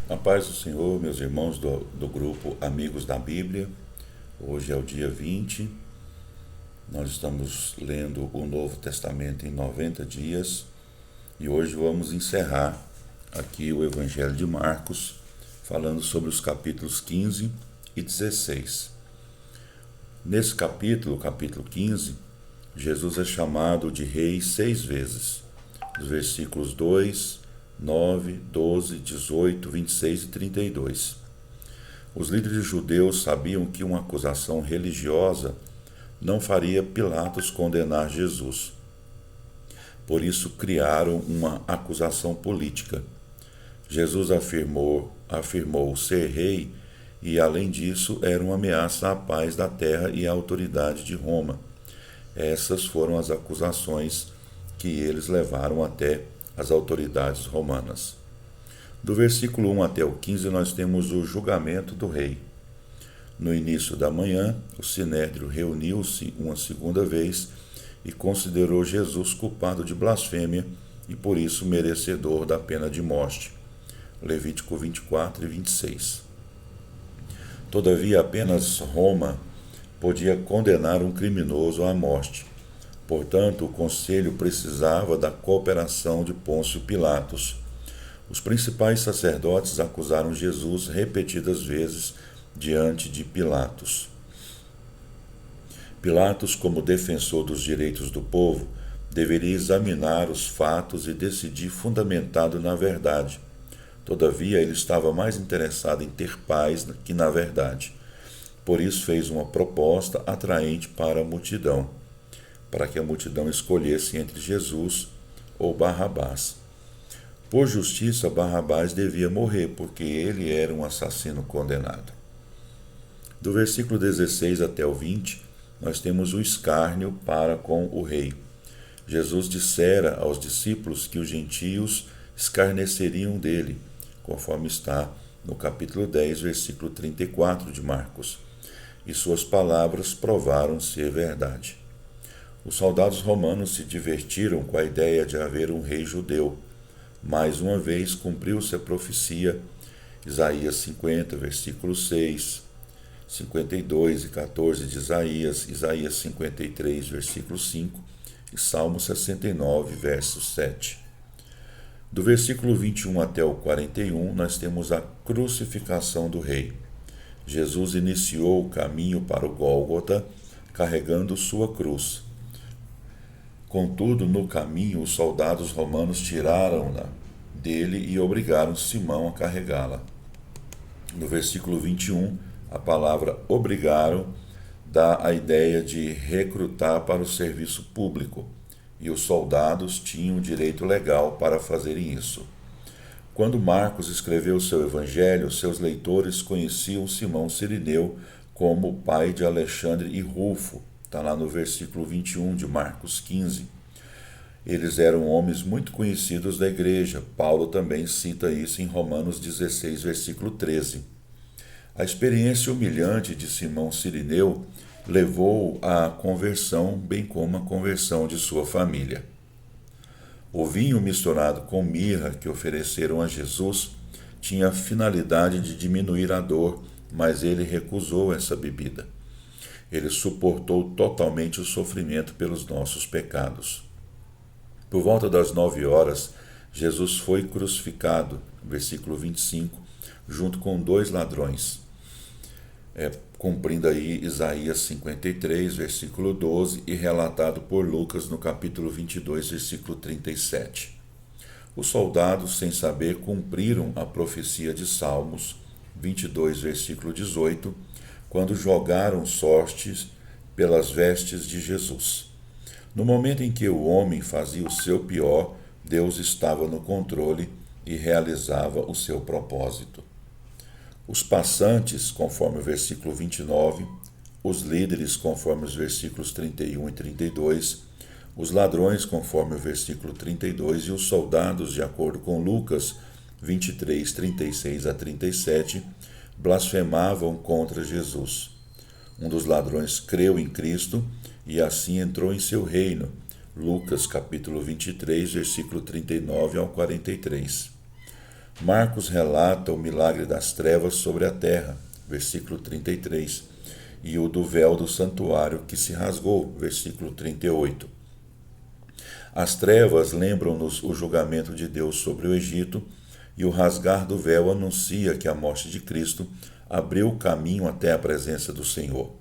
A paz do Senhor, meus irmãos do grupo Amigos da Bíblia. Hoje é o dia 20. Nós estamos lendo o Novo Testamento em 90 dias e hoje vamos encerrar aqui o Evangelho de Marcos, falando sobre os capítulos 15 e 16. Nesse capítulo 15, Jesus é chamado de Rei 6 vezes, nos versículos 2, 9, 12, 18, 26 e 32. Os líderes judeus sabiam que uma acusação religiosa não faria Pilatos condenar Jesus. Por isso criaram uma acusação política. Jesus afirmou ser rei e, além disso, era uma ameaça à paz da terra e à autoridade de Roma. Essas foram as acusações que eles levaram até as autoridades romanas. Do versículo 1 até o 15, nós temos o julgamento do rei. No início da manhã, o Sinédrio reuniu-se uma segunda vez e considerou Jesus culpado de blasfêmia e, por isso, merecedor da pena de morte. Levítico 24 e 26. Todavia, apenas Roma podia condenar um criminoso à morte. Portanto, o conselho precisava da cooperação de Pôncio Pilatos. Os principais sacerdotes acusaram Jesus repetidas vezes diante de Pilatos. Pilatos, como defensor dos direitos do povo, deveria examinar os fatos e decidir fundamentado na verdade. Todavia, ele estava mais interessado em ter paz que na verdade. Por isso, fez uma proposta atraente para a multidão, para que a multidão escolhesse entre Jesus ou Barrabás. Por justiça, Barrabás devia morrer, porque ele era um assassino condenado. Do versículo 16 até o 20, nós temos o escárnio para com o rei. Jesus dissera aos discípulos que os gentios escarneceriam dele, conforme está no capítulo 10, versículo 34 de Marcos. E suas palavras provaram ser verdade. Os soldados romanos se divertiram com a ideia de haver um rei judeu. Mais uma vez cumpriu-se a profecia, Isaías 50, versículo 6, 52 e 14 de Isaías, Isaías 53, versículo 5 e Salmo 69, verso 7. Do versículo 21 até o 41, nós temos a crucificação do rei. Jesus iniciou o caminho para o Gólgota, carregando sua cruz. Contudo, no caminho, os soldados romanos tiraram-na dele e obrigaram Simão a carregá-la. No versículo 21, a palavra obrigaram dá a ideia de recrutar para o serviço público, e os soldados tinham direito legal para fazerem isso. Quando Marcos escreveu seu evangelho, seus leitores conheciam Simão Cirineu como o pai de Alexandre e Rufo. Está lá no versículo 21 de Marcos 15. Eles eram homens muito conhecidos da igreja. Paulo também cita isso em Romanos 16, versículo 13. A experiência humilhante de Simão Cirineu levou à conversão, bem como a conversão de sua família. O vinho misturado com mirra que ofereceram a Jesus tinha a finalidade de diminuir a dor, mas ele recusou essa bebida. Ele suportou totalmente o sofrimento pelos nossos pecados. Por volta das 9 horas, Jesus foi crucificado, versículo 25, junto com 2 ladrões, cumprindo aí Isaías 53, versículo 12, e relatado por Lucas no capítulo 22, versículo 37. Os soldados, sem saber, cumpriram a profecia de Salmos 22, versículo 18, quando jogaram sortes pelas vestes de Jesus. No momento em que o homem fazia o seu pior, Deus estava no controle e realizava o seu propósito. Os passantes, conforme o versículo 29, os líderes, conforme os versículos 31 e 32, os ladrões, conforme o versículo 32, e os soldados, de acordo com Lucas 23, 36 a 37, blasfemavam contra Jesus. Um dos ladrões creu em Cristo e assim entrou em seu reino. Lucas capítulo 23, versículo 39 ao 43. Marcos relata o milagre das trevas sobre a terra, versículo 33, e o do véu do santuário que se rasgou, versículo 38. As trevas lembram-nos o julgamento de Deus sobre o Egito, e o rasgar do véu anuncia que a morte de Cristo abriu o caminho até a presença do Senhor.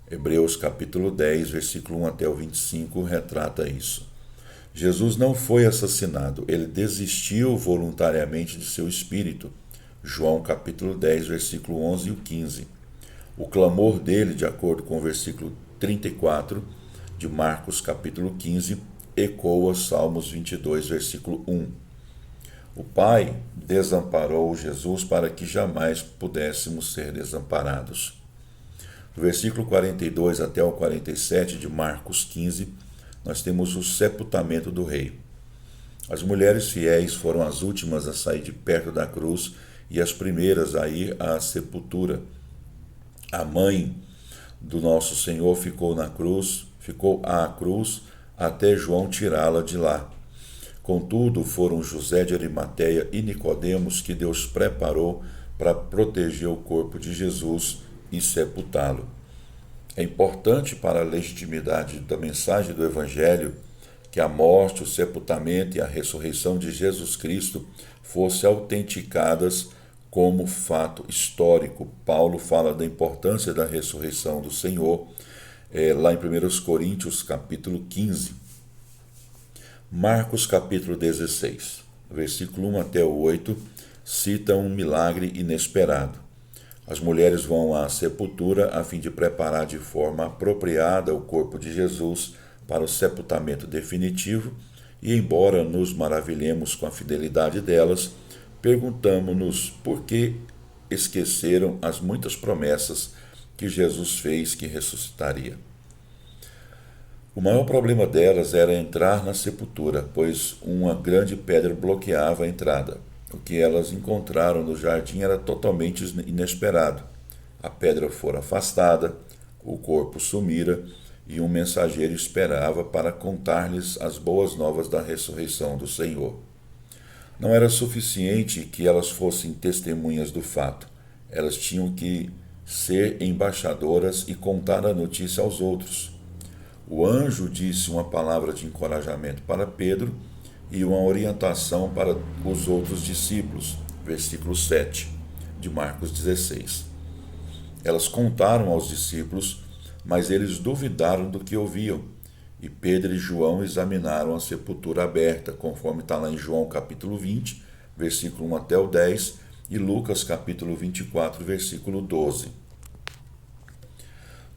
Hebreus capítulo 10, versículo 1 até o 25, retrata isso. Jesus não foi assassinado, ele desistiu voluntariamente de seu espírito. João capítulo 10, versículo 11 e 15. O clamor dele, de acordo com o versículo 34 de Marcos capítulo 15, ecoa Salmos 22, versículo 1. O Pai desamparou Jesus para que jamais pudéssemos ser desamparados. Do versículo 42 até o 47 de Marcos 15, nós temos o sepultamento do rei. As mulheres fiéis foram as últimas a sair de perto da cruz e as primeiras a ir à sepultura. A mãe do nosso Senhor ficou à cruz até João tirá-la de lá. Contudo, foram José de Arimateia e Nicodemos que Deus preparou para proteger o corpo de Jesus e sepultá-lo. É importante para a legitimidade da mensagem do Evangelho que a morte, o sepultamento e a ressurreição de Jesus Cristo fossem autenticadas como fato histórico. Paulo fala da importância da ressurreição do Senhor, lá em 1 Coríntios, capítulo 15. Marcos, capítulo 16, versículo 1 até o 8, cita um milagre inesperado. As mulheres vão à sepultura a fim de preparar de forma apropriada o corpo de Jesus para o sepultamento definitivo, e embora nos maravilhemos com a fidelidade delas, perguntamo-nos por que esqueceram as muitas promessas que Jesus fez que ressuscitaria. O maior problema delas era entrar na sepultura, pois uma grande pedra bloqueava a entrada. O que elas encontraram no jardim era totalmente inesperado. A pedra fora afastada, o corpo sumira e um mensageiro esperava para contar-lhes as boas novas da ressurreição do Senhor. Não era suficiente que elas fossem testemunhas do fato. Elas tinham que ser embaixadoras e contar a notícia aos outros. O anjo disse uma palavra de encorajamento para Pedro e uma orientação para os outros discípulos, versículo 7 de Marcos 16. Elas contaram aos discípulos, mas eles duvidaram do que ouviam, e Pedro e João examinaram a sepultura aberta, conforme está lá em João capítulo 20, versículo 1 até o 10, e Lucas capítulo 24, versículo 12.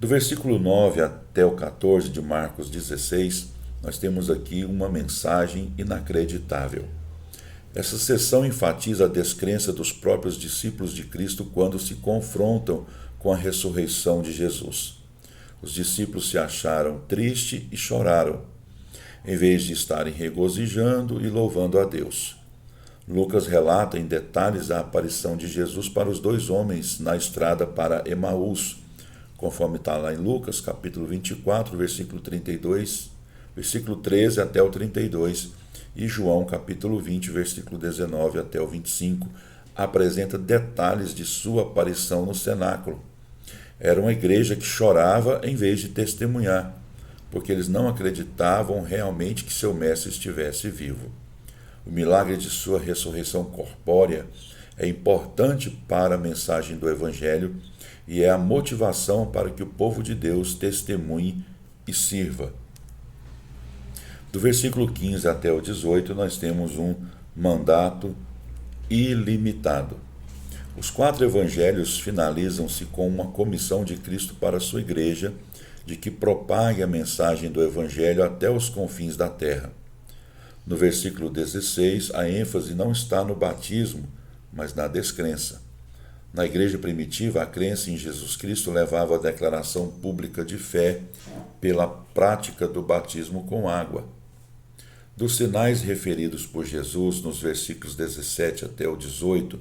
Do versículo 9 até o 14 de Marcos 16, nós temos aqui uma mensagem inacreditável. Essa seção enfatiza a descrença dos próprios discípulos de Cristo quando se confrontam com a ressurreição de Jesus. Os discípulos se acharam tristes e choraram, em vez de estarem regozijando e louvando a Deus. Lucas relata em detalhes a aparição de Jesus para os dois homens na estrada para Emaús, conforme está lá em Lucas, capítulo 24, versículo 32, versículo 13 até o 32, e João, capítulo 20, versículo 19 até o 25, apresenta detalhes de sua aparição no cenáculo. Era uma igreja que chorava em vez de testemunhar, porque eles não acreditavam realmente que seu mestre estivesse vivo. O milagre de sua ressurreição corpórea é importante para a mensagem do Evangelho e é a motivação para que o povo de Deus testemunhe e sirva. Do versículo 15 até o 18, nós temos um mandato ilimitado. Os 4 evangelhos finalizam-se com uma comissão de Cristo para a sua igreja, de que propague a mensagem do evangelho até os confins da terra. No versículo 16, a ênfase não está no batismo, mas na descrença. Na igreja primitiva, a crença em Jesus Cristo levava à declaração pública de fé pela prática do batismo com água. Dos sinais referidos por Jesus nos versículos 17 até o 18,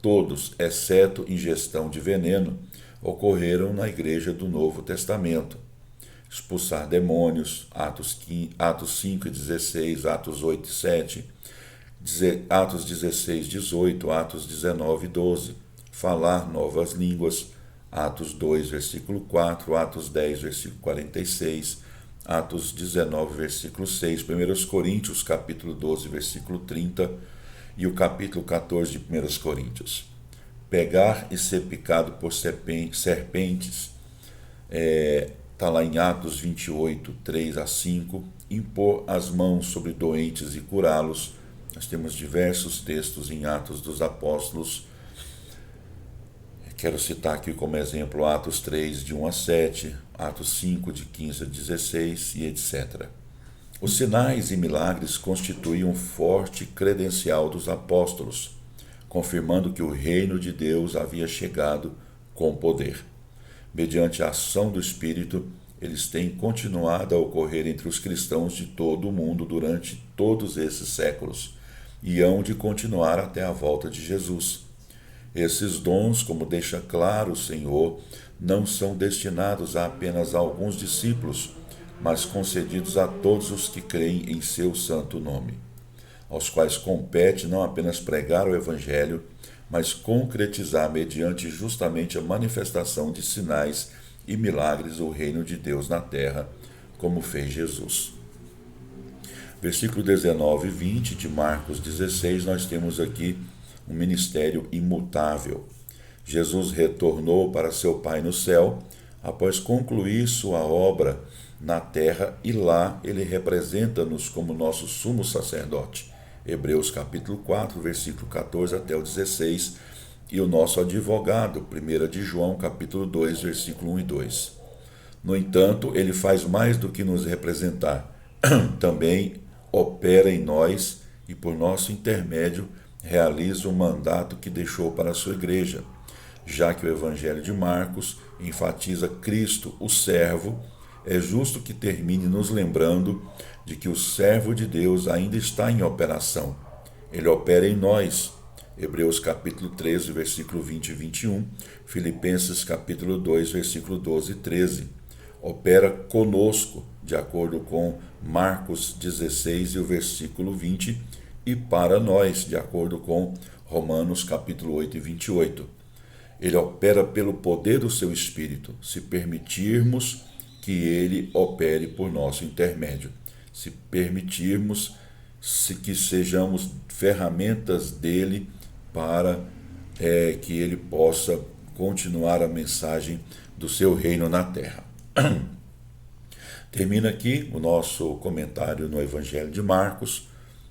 todos, exceto ingestão de veneno, ocorreram na igreja do Novo Testamento. Expulsar demônios, Atos 5 e 16, Atos 8 e 7, Atos 16, 18, Atos 19, 12. Falar novas línguas, Atos 2, versículo 4, Atos 10, versículo 46, Atos 19, versículo 6, 1 Coríntios, capítulo 12, versículo 30 e o capítulo 14 de 1 Coríntios. Pegar e ser picado por serpentes, está lá em Atos 28, 3 a 5, impor as mãos sobre doentes e curá-los. Nós temos diversos textos em Atos dos Apóstolos. Quero citar aqui como exemplo Atos 3, de 1 a 7, Atos 5, de 15 a 16 e etc. Os sinais e milagres constituíam um forte credencial dos apóstolos, confirmando que o reino de Deus havia chegado com poder. Mediante a ação do Espírito, eles têm continuado a ocorrer entre os cristãos de todo o mundo durante todos esses séculos e hão de continuar até a volta de Jesus. Esses dons, como deixa claro o Senhor, não são destinados a apenas alguns discípulos, mas concedidos a todos os que creem em seu santo nome, aos quais compete não apenas pregar o Evangelho, mas concretizar mediante justamente a manifestação de sinais e milagres o reino de Deus na terra, como fez Jesus. Versículo 19 e 20 de Marcos 16, nós temos aqui um ministério imutável. Jesus retornou para seu Pai no céu, após concluir sua obra na terra, e lá ele representa-nos como nosso sumo sacerdote. Hebreus capítulo 4, versículo 14 até o 16, e o nosso advogado, 1 de João capítulo 2, versículo 1 e 2. No entanto, ele faz mais do que nos representar. Também opera em nós e, por nosso intermédio, realiza o mandato que deixou para a sua igreja, já que o Evangelho de Marcos enfatiza Cristo, o servo. É justo que termine nos lembrando de que o servo de Deus ainda está em operação. Ele opera em nós. Hebreus capítulo 13, versículo 20 e 21, Filipenses capítulo 2, versículo 12 e 13. Opera conosco, de acordo com Marcos 16 e o versículo 20, e para nós, de acordo com Romanos capítulo 8 e 28. Ele opera pelo poder do seu Espírito, se permitirmos que ele opere por nosso intermédio, se permitirmos que sejamos ferramentas dele para que ele possa continuar a mensagem do seu reino na terra. Termina aqui o nosso comentário no Evangelho de Marcos.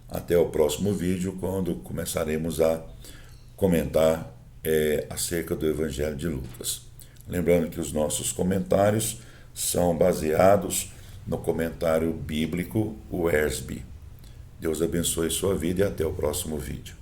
Até o próximo vídeo, quando começaremos a comentar acerca do Evangelho de Lucas. Lembrando que os nossos comentários são baseados no comentário bíblico WERSB. Deus abençoe sua vida e até o próximo vídeo.